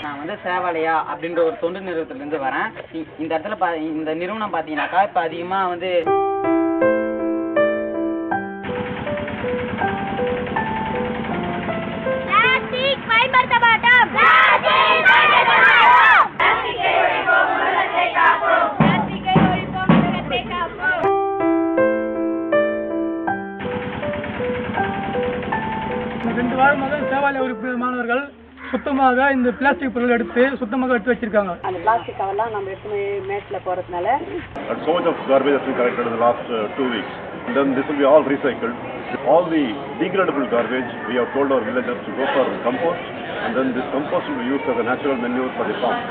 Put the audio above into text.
நான் வந்து சேவாலயா அப்படின்ற ஒரு தொண்டு நிறுவனத்திலிருந்து வரேன். இந்த இடத்துல இந்த நிறுவனம் பாத்தீங்கன்னாக்கா இப்ப அதிகமா வந்து ரெண்டு வாரமாக சேவாலய உறுப்பினர் மாணவர்கள் சுத்தமாக இந்த பிளாஸ்டிக் பொருள் எடுத்து சுத்தமாக எடுத்து வச்சிருக்காங்க. அந்த பிளாஸ்டிக் கவர்லாம் நம்ம எடுத்து மேட்ல போறதுனால so much of garbage has been collected in the last 2 weeks. Then this will be all recycled. All the degradable garbage we have told our villagers to go for compost, and then this compost will be used as a natural manure for the farm.